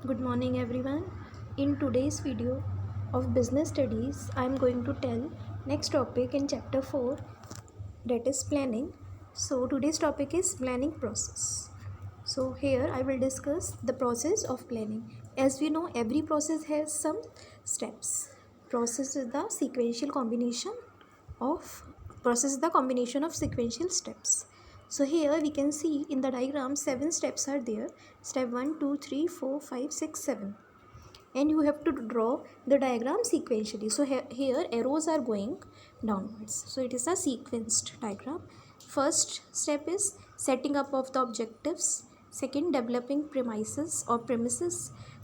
Good morning everyone. In today's video of business studies, I am going to tell next topic in chapter 4, that is planning. So today's topic is planning process. So here I will discuss the process of planning. As we know, every process has some steps. Process is the sequential combination of sequential steps. So here we can see in the diagram 7 steps are there. Step 1, 2, 3, 4, 5, 6, 7, and you have to draw the diagram sequentially. So here arrows are going downwards, so it is a sequenced diagram. First step is setting up of the objectives. Second, developing premises.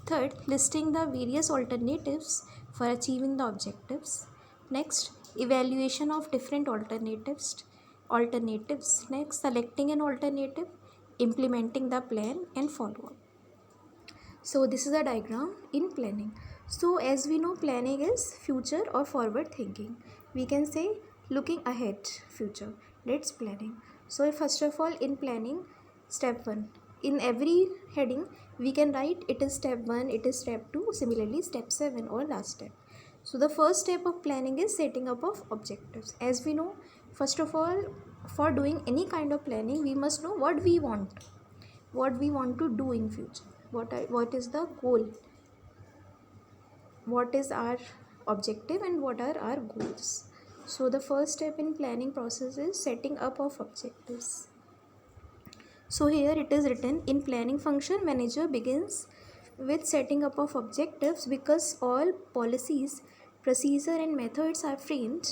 Third, listing the various alternatives for achieving the objectives. Next, evaluation of different alternatives. Next, selecting an alternative, implementing the plan, and follow up. So this is a diagram in planning. So as we know, planning is future or forward thinking. We can say looking ahead, future. That's planning. So first of all, in planning, step 1. In every heading, we can write it is step 1, it is step 2, similarly step 7 or last step. So the first step of planning is setting up of objectives. As we know, first of all, for doing any kind of planning, we must know what we want to do in future, what is the goal, what is our objective, and what are our goals. So the first step in planning process is setting up of objectives. So here it is written, in planning function, manager begins with setting up of objectives because all policies, procedure and methods are framed,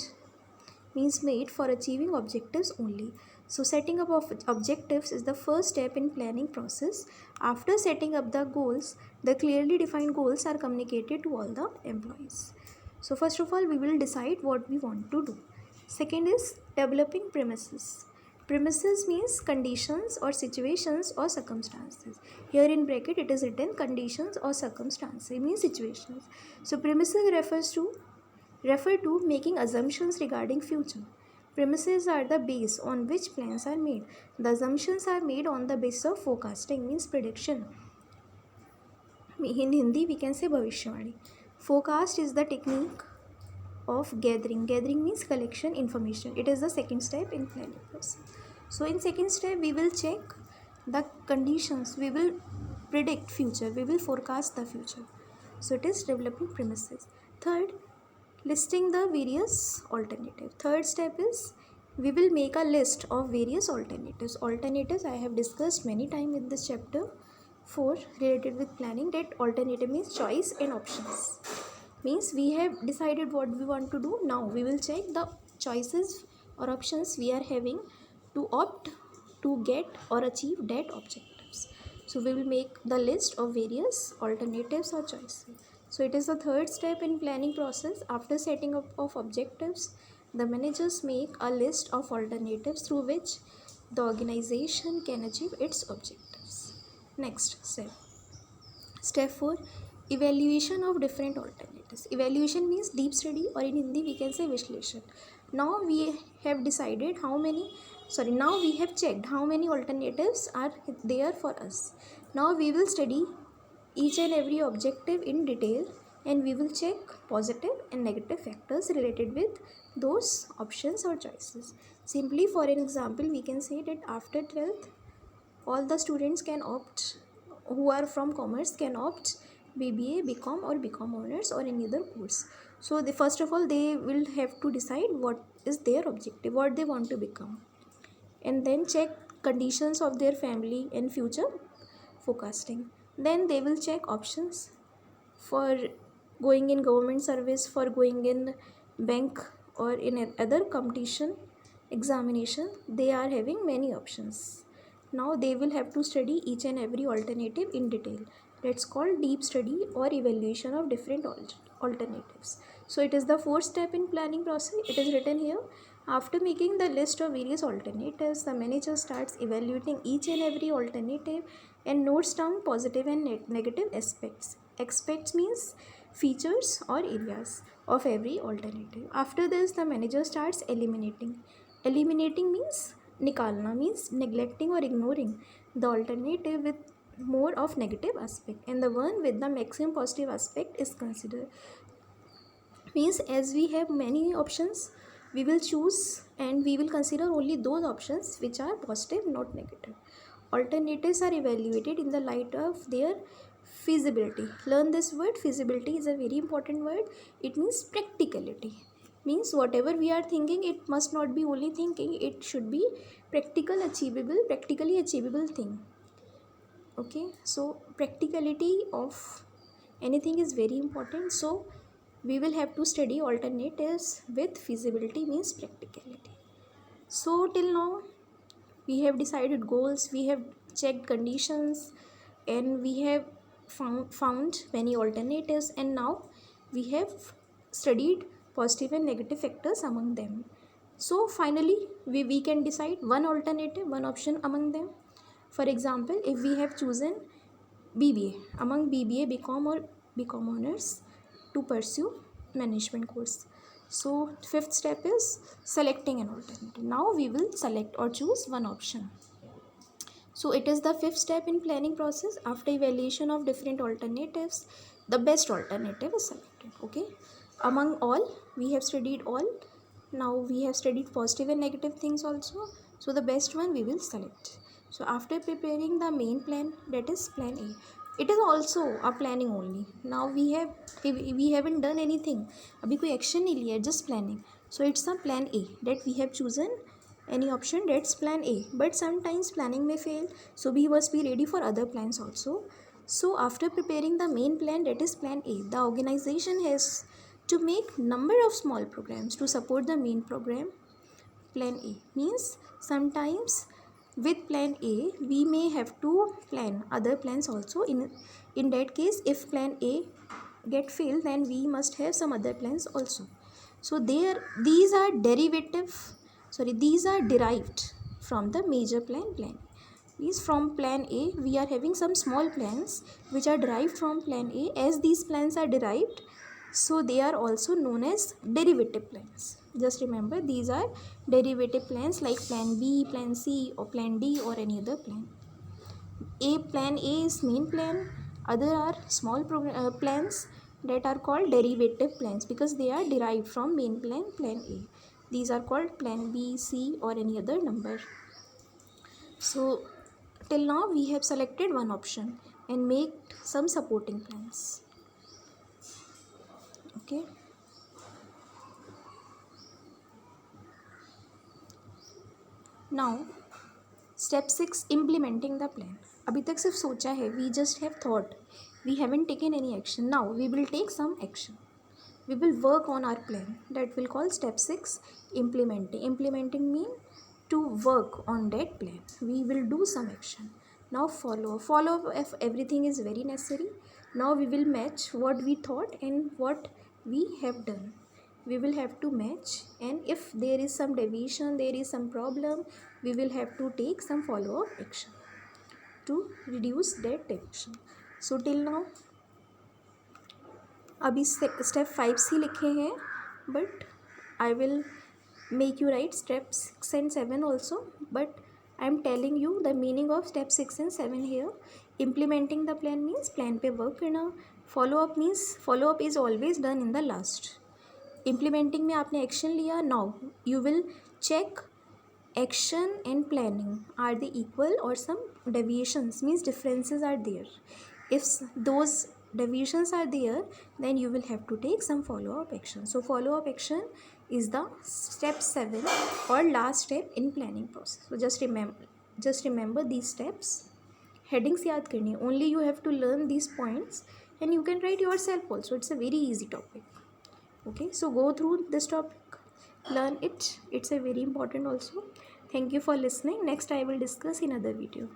means made for achieving objectives only. So setting up of objectives is the first step in planning process. After setting up the goals, the clearly defined goals are communicated to all the employees. So first of all, we will decide what we want to do. Second is developing premises. Premises means conditions or situations or circumstances. Here in bracket it is written conditions or circumstances, it means situations. So premises refer to making assumptions regarding future. Premises are the base on which plans are made. The assumptions are made on the basis of forecasting, means prediction. In Hindi we can say bhavishyavani. Forecast is the technique of gathering. Gathering means collection information. It is the second step in planning process. So in second step we will check the conditions, we will predict future, we will forecast the future. So it is developing premises. Third, listing the various alternatives. Third step is we will make a list of various alternatives. Alternatives I have discussed many times in this chapter 4 related with planning, that alternative means choice and options. Means we have decided what we want to do. Now we will check the choices or options we are having to opt to get or achieve that objectives. So we will make the list of various alternatives or choices. So it is the third step in planning process. After setting up of objectives, the managers make a list of alternatives through which the organization can achieve its objectives. Next step. Step 4, evaluation of different alternatives. Evaluation means deep study, or in Hindi we can say Vishleshan. Now we have decided now we have checked how many alternatives are there for us. Now we will study each and every objective in detail, and we will check positive and negative factors related with those options or choices. Simply for an example, we can say that after 12th, all the students can opt, who are from commerce can opt BBA, BCom or BCom honors or any other course. So they, first of all, they will have to decide what is their objective, what they want to become, and then check conditions of their family and future forecasting. Then they will check options for going in government service, for going in bank or in other competition examination. They are having many options. Now they will have to study each and every alternative in detail. That's called deep study or evaluation of different alternatives. So it is the fourth step in planning process. It is written here. After making the list of various alternatives, the manager starts evaluating each and every alternative and notes down positive and negative aspects. Aspects means features or areas of every alternative. After this, the manager starts eliminating. Eliminating means nikalna, means neglecting or ignoring the alternative with more of negative aspect, and the one with the maximum positive aspect is considered. Means as we have many options, we will choose and we will consider only those options which are positive, not negative. Alternatives are evaluated in the light of their feasibility. Learn this word. Feasibility is a very important word. It means practicality. Means whatever we are thinking, it must not be only thinking, it should be practically achievable thing. Okay, so practicality of anything is very important. So we will have to study alternatives with feasibility, means practicality. So till now we have decided goals, we have checked conditions, and we have found many alternatives, and now we have studied positive and negative factors among them. So finally we can decide one alternative, one option among them. For example, if we have chosen BBA, among BBA, BCom or BCom honors to pursue management course. So fifth step is selecting an alternative. Now we will select or choose one option. So it is the fifth step in planning process. After evaluation of different alternatives, the best alternative is selected. Okay, among all we have studied all. Now we have studied positive and negative things also. So the best one we will select. So after preparing the main plan, that is plan A, it is also a planning only. Now we haven't done anything, अभी कोई action नहीं लिया, just planning. So it's a plan A that we have chosen any option, that's plan A. But sometimes planning may fail, so we must be ready for other plans also. So after preparing the main plan, that is plan A, the organization has to make number of small programs to support the main program. Plan A means sometimes with plan A we may have to plan other plans also. In that case, if plan A get failed, then we must have some other plans also. So these are derived from the major plan, plan A. Means from plan A we are having some small plans which are derived from plan A. As these plans are derived, so they are also known as derivative plans. Just remember, these are derivative plans like plan B, plan C, or plan D, or any other plan. Plan A is main plan, other are small plans that are called derivative plans because they are derived from main plan, plan A. These are called plan B, C, or any other number. So till now we have selected one option and made some supporting plans. Okay. Now step 6, implementing the plan. अभी तक सिर्फ सोचा है, we just have thought, we haven't taken any action. Now we will take some action, we will work on our plan. That will call step 6, implementing. Implementing mean to work on that plan. We will do some action. Now follow up if everything is very necessary. Now we will match what we thought and what we have done. We will have to match, and if there is some deviation, there is some problem, we will have to take some follow-up action to reduce that deviation. So till now अभी step 5 ही लिखे हैं, but I will make you write step 6 and 7 also, but I am telling you the meaning of step 6 and 7 here. Implementing the plan means plan पे work करना. Follow up means follow up is always done in the last. Implementing में आपने action लिया, now you will check action and planning, are they equal or some deviations, means differences are there. If those deviations are there, then you will have to take some follow-up action. So follow-up action is the step 7 or last step in planning process. So just remember these steps. Headings याद करनी, only you have to learn these points and you can write yourself also. It's a very easy topic. Okay, so go through this topic, learn it, it's a very important also. Thank you for listening. Next I will discuss in other video.